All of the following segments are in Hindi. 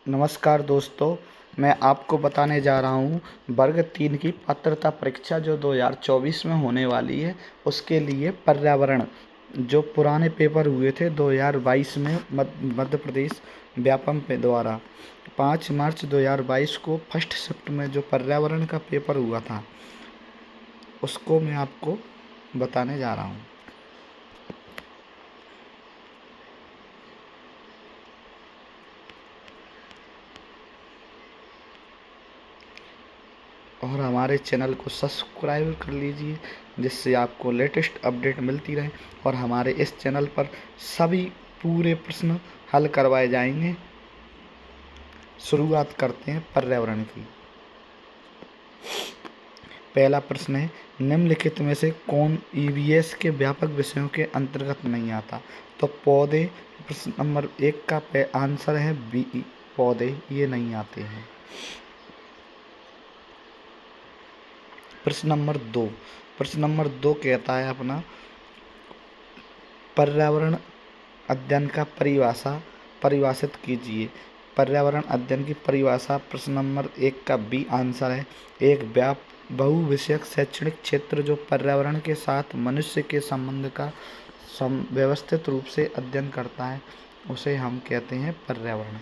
नमस्कार दोस्तों, मैं आपको बताने जा रहा हूँ वर्ग 3 की पात्रता परीक्षा जो 2024 में होने वाली है। उसके लिए पर्यावरण जो पुराने पेपर हुए थे 2022 में मध्य प्रदेश व्यापम पे द्वारा 5 मार्च 2022 को फर्स्ट शिफ्ट में जो पर्यावरण का पेपर हुआ था उसको मैं आपको बताने जा रहा हूँ। और हमारे चैनल को सब्सक्राइब कर लीजिए जिससे आपको लेटेस्ट अपडेट मिलती रहे। और हमारे इस चैनल पर सभी पूरे प्रश्न हल करवाए जाएंगे। शुरुआत करते हैं पर्यावरण की। पहला प्रश्न है, निम्नलिखित में से कौन ईवीएस के व्यापक विषयों के अंतर्गत नहीं आता? तो पौधे प्रश्न नंबर 1 का आंसर है बी, पौधे ये नहीं आते हैं। प्रश्न नंबर 2 कहता है अपना पर्यावरण अध्ययन का परिभाषित कीजिए। पर्यावरण अध्ययन की परिभाषा प्रश्न नंबर 1 का बी आंसर है। एक बहुविषयक शैक्षणिक क्षेत्र जो पर्यावरण के साथ मनुष्य के संबंध का व्यवस्थित रूप से अध्ययन करता है उसे हम कहते हैं पर्यावरण।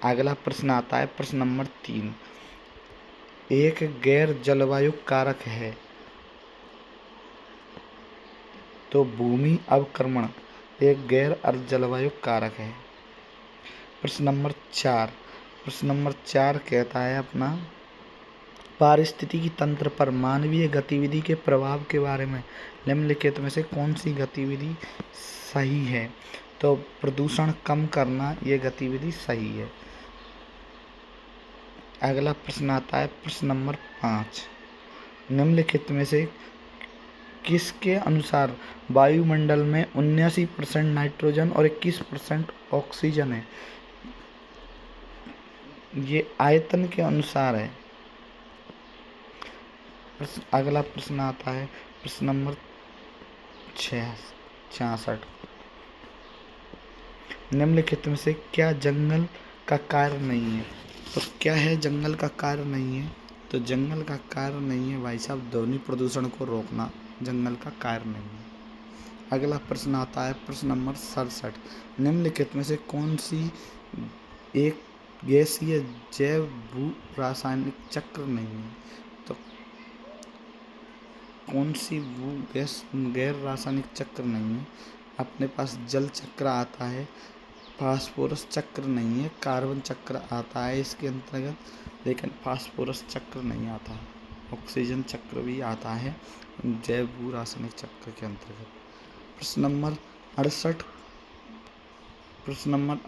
अगला प्रश्न आता है प्रश्न नंबर 3, एक गैर जलवायु कारक है तो भूमि अवक्रमण एक गैर जलवायु कारक है। प्रश्न नंबर 4 कहता है अपना पारिस्थितिकी तंत्र पर मानवीय गतिविधि के प्रभाव के बारे में निम्नलिखित में से कौन सी गतिविधि सही है? तो प्रदूषण कम करना ये गतिविधि सही है। अगला प्रश्न आता है प्रश्न नंबर 5, निम्नलिखित में से किसके अनुसार वायुमंडल में 79% नाइट्रोजन और 21% ऑक्सीजन है? ये आयतन के अनुसार है। अगला प्रश्न आता है प्रश्न नंबर 66, निम्नलिखित में से क्या जंगल का कार्य नहीं है? तो क्या है जंगल का कार्य नहीं है? तो जंगल का कार्य नहीं है भाई साहब ध्वनि प्रदूषण को रोकना जंगल का कार्य नहीं है। अगला प्रश्न आता है प्रश्न नंबर 67, निम्नलिखित में से कौन सी एक गैसीय जैव भू रासायनिक चक्र नहीं है? तो कौन सी गैर रासायनिक चक्र नहीं है? अपने पास जल चक्र आता है, फास्फोरस चक्र नहीं है, कार्बन चक्र आता है इसके अंतर्गत, लेकिन फास्फोरस चक्र नहीं आता। ऑक्सीजन चक्र भी आता है जैव भू रासायनिक चक्र के अंतर्गत। प्रश्न नंबर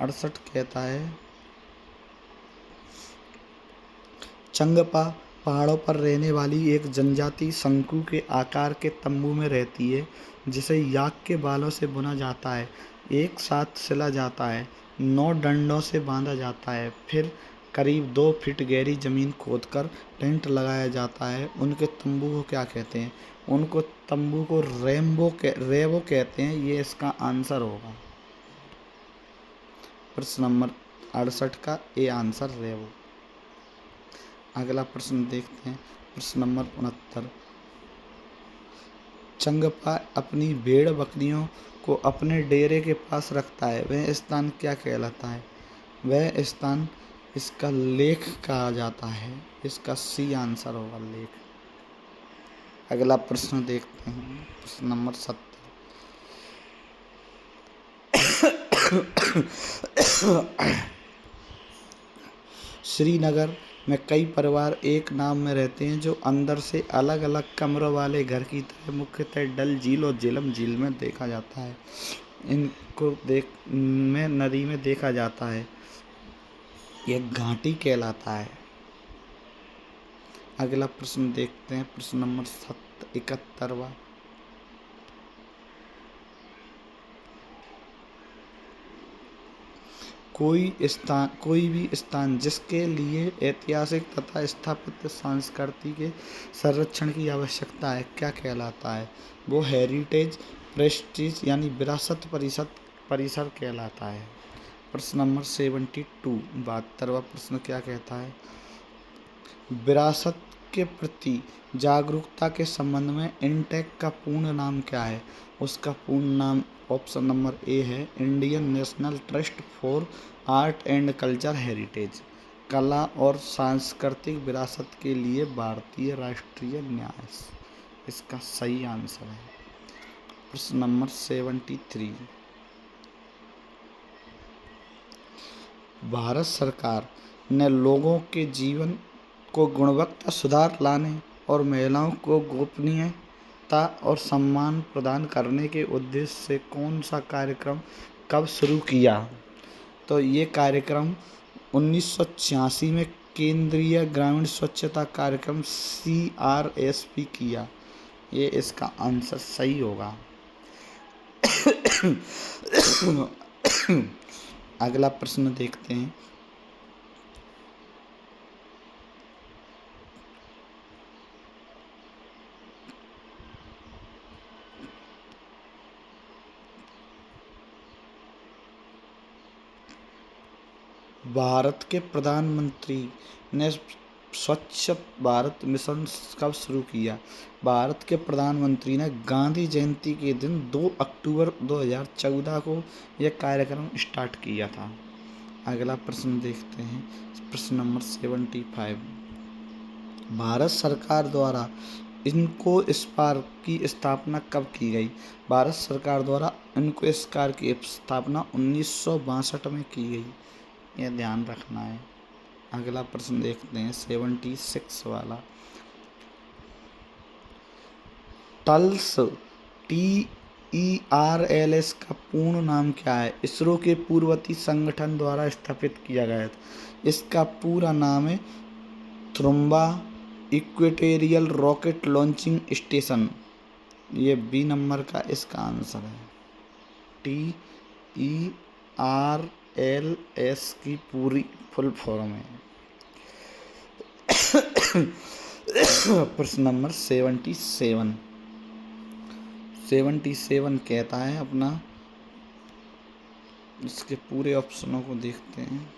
68 कहता है चंगपा पहाड़ों पर रहने वाली एक जनजाति शंकु के आकार के तंबू में रहती है जिसे याक के बालों से बुना जाता है, एक साथ सिला जाता है, 9 डंडों से बांधा जाता है, फिर करीब 2 फीट गहरी जमीन खोदकर टेंट लगाया जाता है। उनके तंबू को क्या कहते हैं? उनको तंबू को रेवो कहते हैं। ये इसका आंसर होगा। प्रश्न नंबर 68 का ए आंसर रेवो। अगला प्रश्न देखते हैं प्रश्न नंबर 69, चंगपा अपनी भेड़ बकरियों को अपने डेरे के पास रखता है, वह स्थान क्या कहलाता है? वह स्थान इसका लेख कहा जाता है। इसका सी आंसर होगा लेख। अगला प्रश्न देखते हैं प्रश्न नंबर 70, श्रीनगर में कई परिवार एक नाव में रहते हैं जो अंदर से अलग अलग कमरों वाले घर की तरह मुख्यतः डल झील और झेलम झील में देखा जाता है। इनको नदी में देखा जाता है। यह घाटी कहलाता है। अगला प्रश्न देखते हैं प्रश्न नंबर 71, कोई भी स्थान जिसके लिए ऐतिहासिक तथा स्थापत्य संस्कृति के संरक्षण की आवश्यकता है क्या कहलाता है? वो हेरिटेज प्रेस्टीज यानी विरासत परिसर कहलाता है। प्रश्न नंबर 72, 72वां प्रश्न क्या कहता है? विरासत के प्रति जागरूकता के संबंध में इंटेक का पूर्ण नाम क्या है? उसका पूर्ण नाम ऑप्शन नंबर ए है Indian national trust for art and culture heritage, कला और सांस्कृतिक विरासत के लिए भारतीय राष्ट्रीय न्यास। इसका सही आंसर है। प्रश्न नंबर 73, भारत सरकार ने लोगों के जीवन को गुणवत्ता सुधार लाने और महिलाओं को गोपनीयता और सम्मान प्रदान करने के उद्देश्य से कौन सा कार्यक्रम कब शुरू किया? तो ये कार्यक्रम 1986 में केंद्रीय ग्रामीण स्वच्छता कार्यक्रम CRSP किया। ये इसका आंसर सही होगा। अगला प्रश्न देखते हैं। भारत के प्रधानमंत्री ने स्वच्छ भारत मिशन कब शुरू किया? भारत के प्रधानमंत्री ने गांधी जयंती के दिन 2 अक्टूबर 2014 को यह कार्यक्रम स्टार्ट किया था। अगला प्रश्न देखते हैं। प्रश्न नंबर 75, भारत सरकार द्वारा इनको स्पार्क की स्थापना कब की गई? भारत सरकार द्वारा इनको स्पार्क की स्थापना 1962 में की गई। यह ध्यान रखना है। अगला प्रश्न देखते हैं 76 वाला। टल्स TERLS का पूर्ण नाम क्या है? इसरो के पूर्ववर्ती संगठन द्वारा स्थापित किया गया था। इसका पूरा नाम है थ्रुम्बा इक्वेटोरियल रॉकेट लॉन्चिंग स्टेशन। ये बी नंबर का इसका आंसर है। TERLS की पूरी फुल फॉर्म है। प्रश्न नंबर 77 कहता है अपना, इसके पूरे ऑप्शनों को देखते हैं।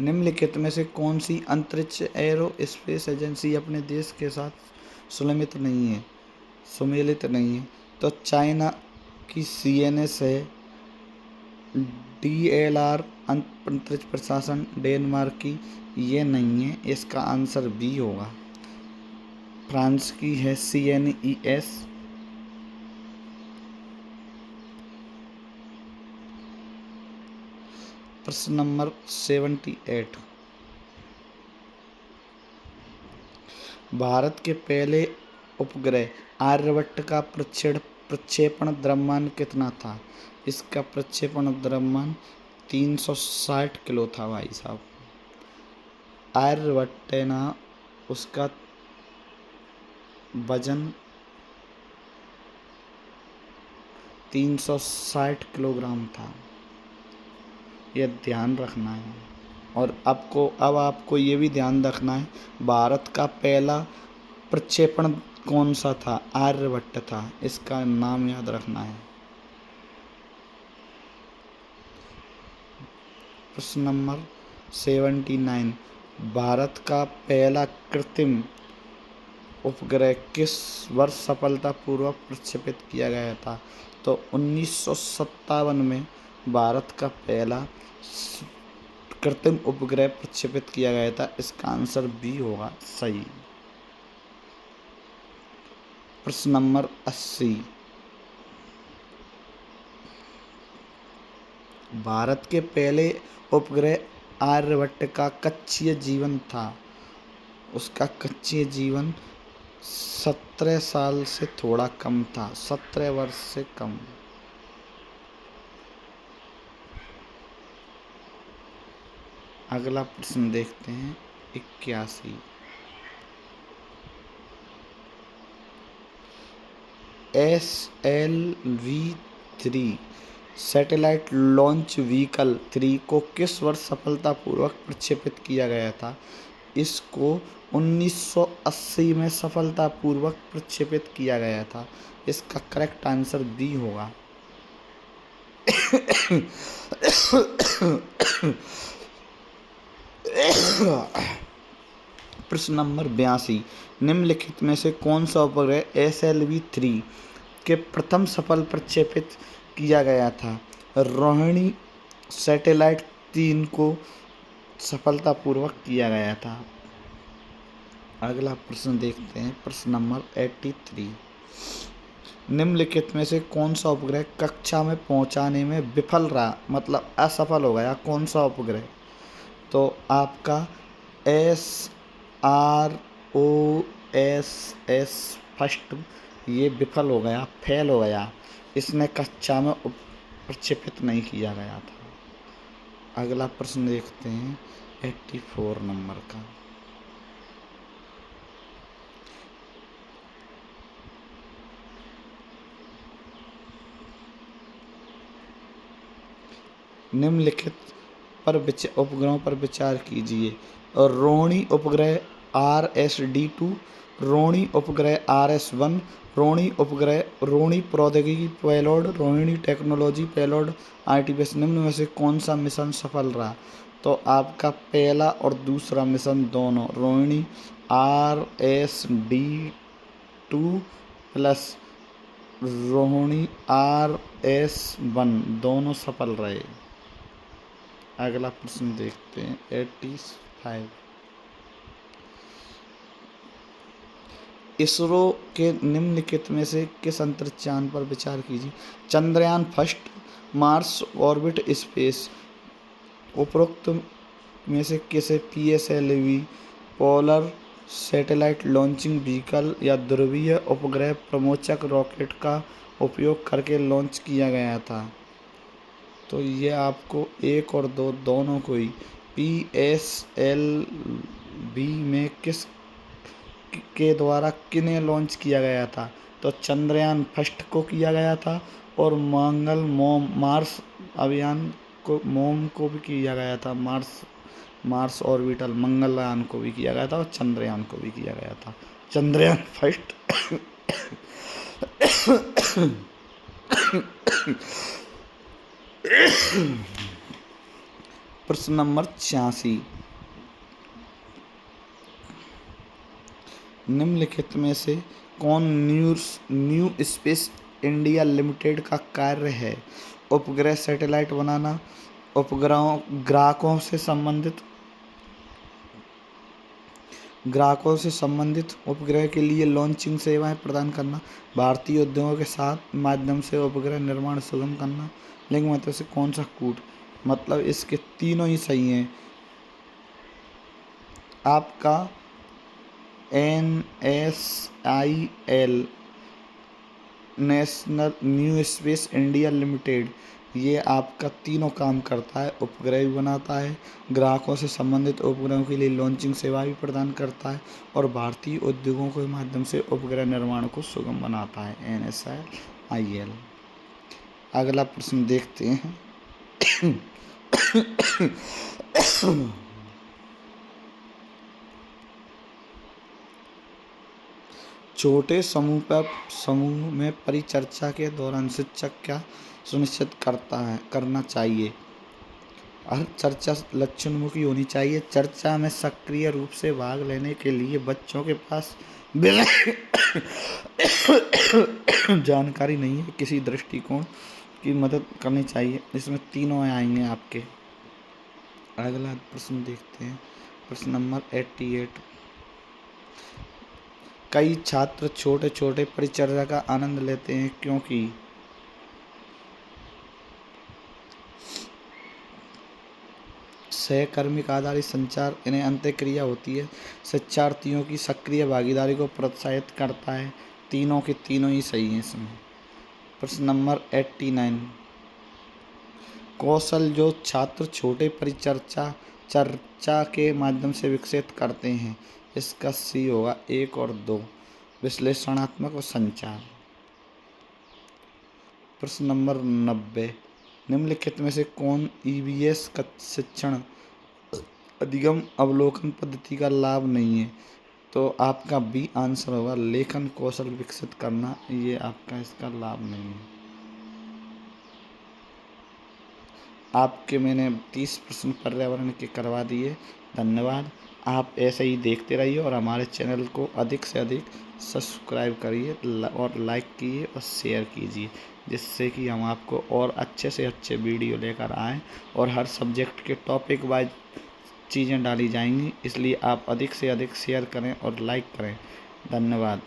निम्नलिखित में से कौन सी अंतरिक्ष एरोस्पेस एजेंसी अपने देश के साथ सुमेलित नहीं है? तो चाइना की CNS है, DLR अंतरिक्ष प्रशासन डेनमार्क की ये नहीं है। इसका आंसर बी होगा। फ्रांस की है CNES। प्रश्न नंबर 78, भारत के पहले उपग्रह आर्यभट्ट का प्रक्षेपण द्रव्यमान कितना था? इसका प्रक्षेपण द्रव्यमान 360 किलो था भाई साहब। आर्यभट्ट है ना, उसका वजन 360 किलोग्राम था। यह ध्यान रखना है। और अब आपको ये भी ध्यान रखना है, भारत का पहला प्रक्षेपण कौन सा था? आर्यभट्ट था। इसका नाम याद रखना है। प्रश्न नंबर 79, भारत का पहला कृत्रिम उपग्रह किस वर्ष सफलतापूर्वक प्रक्षेपित किया गया था? तो 1957 में भारत का पहला कृत्रिम उपग्रह प्रक्षेपित किया गया था। इसका आंसर बी होगा सही। प्रश्न नंबर 80, भारत के पहले उपग्रह आर्यभट्ट का कक्षीय जीवन था। उसका कक्षीय जीवन 17 साल से थोड़ा कम था, 17 वर्ष से कम। अगला प्रश्न देखते हैं 81, SLV-3 सैटेलाइट लॉन्च व्हीकल 3 को किस वर्ष सफलतापूर्वक प्रक्षेपित किया गया था? इसको 1980 में सफलतापूर्वक प्रक्षेपित किया गया था। इसका करेक्ट आंसर बी होगा। प्रश्न नंबर 82, निम्नलिखित में से कौन सा उपग्रह SLV-3 के प्रथम सफल प्रक्षेपित किया गया था? रोहिणी सैटेलाइट 3 को सफलतापूर्वक किया गया था। अगला प्रश्न देखते हैं, प्रश्न नंबर 83, निम्नलिखित में से कौन सा उपग्रह कक्षा में पहुंचाने में विफल रहा, मतलब असफल हो गया? कौन सा उपग्रह? तो आपका SROSS फर्स्ट ये विफल हो गया, फेल हो गया, इसने कक्षा में प्रक्षेपित नहीं किया गया था। अगला प्रश्न देखते हैं 84 नंबर का। निम्नलिखित पर उपग्रहों पर विचार कीजिए। और रोहिणी उपग्रह RSD-2, रोहिणी उपग्रह RS-1, रोहिणी उपग्रह, रोहिणी प्रौद्योगिकी payload, Rohini technology payload, artifice. निम्न में से कौन सा मिशन सफल रहा? तो आपका पहला और दूसरा मिशन दोनों Rohini RSD-2 plus Rohini RS-1 दोनों सफल रहे। अगला प्रश्न देखते हैं 85, इसरो के निम्नलिखित में से किस अंतरिक्षयान पर विचार कीजिए? Chandrayaan first, Mars orbit space. उपरोक्त में से किसे PSLV polar satellite launching vehicle या ध्रुवीय उपग्रह प्रमोचक रॉकेट का उपयोग करके लॉन्च किया गया था? तो ये आपको 1 और 2 दोनों को ही PSLV में किस के द्वारा किन्हें लॉन्च किया गया था? तो चंद्रयान फर्स्ट को किया गया था, और मंगल मार्स अभियान को मोम को भी किया गया था। मार्स ऑर्बिटल मंगलयान को भी किया गया था, और चंद्रयान को भी किया गया था। चंद्रयान फर्स्ट प्रश्न नंबर 86, निम्नलिखित में से कौन न्यू स्पेस इंडिया लिमिटेड का कार्य है? उपग्रह सैटेलाइट बनाना, ग्राहकों से संबंधित उपग्रह के लिए लॉन्चिंग सेवाएं प्रदान करना, भारतीय उद्योगों के साथ माध्यम से उपग्रह निर्माण सुगम करना। लिंग में से कौन सा कूट? मतलब इसके तीनों ही सही हैं। आपका NSIL national new space India limited, ये आपका तीनों काम करता है। उपग्रह भी बनाता है, ग्राहकों से संबंधित उपग्रहों के लिए लॉन्चिंग सेवा भी प्रदान करता है, और भारतीय उद्योगों के माध्यम से उपग्रह निर्माण को सुगम बनाता है। NSIL। अगला प्रश्न देखते हैं छोटे समूह में परिचर्चा के दौरान शिक्षक क्या सुनिश्चित करना चाहिए? हर चर्चा लक्ष्योन्मुखी होनी चाहिए। चर्चा में सक्रिय रूप से भाग लेने के लिए बच्चों के पास जानकारी नहीं है, किसी दृष्टिकोण की मदद करनी चाहिए। इसमें तीनों आएंगे आपके। अगला प्रश्न देखते हैं, प्रश्न नंबर 88, कई छात्र छोटे छोटे परिचर्या का आनंद लेते हैं क्योंकि सहकर्मिक आधारित संचार इन्हें अंतःक्रिया होती है, शिक्षार्थियों की सक्रिय भागीदारी को प्रोत्साहित करता है। तीनों के तीनों ही सही हैं इसमें। प्रश्न नंबर 89, कौशल जो छात्र छोटे चर्चा के माध्यम से विकसित करते हैं, इसका सी होगा 1 और 2, विश्लेषणात्मक और संचार। प्रश्न नंबर 90, निम्नलिखित में से कौन EVS का शिक्षण अधिगम अवलोकन पद्धति का लाभ नहीं है? तो आपका बी आंसर होगा, लेखन कौशल विकसित करना, ये आपका इसका लाभ नहीं है। आपके मैंने 30 प्रश्न पर्यावरण के करवा दिए। धन्यवाद। आप ऐसे ही देखते रहिए और हमारे चैनल को अधिक से अधिक सब्सक्राइब करिए और लाइक कीजिए और शेयर कीजिए, जिससे कि हम आपको और अच्छे से अच्छे वीडियो लेकर आएँ और हर सब्जेक्ट के टॉपिक वाइज चीज़ें डाली जाएंगी। इसलिए आप अधिक से अधिक शेयर करें और लाइक करें। धन्यवाद।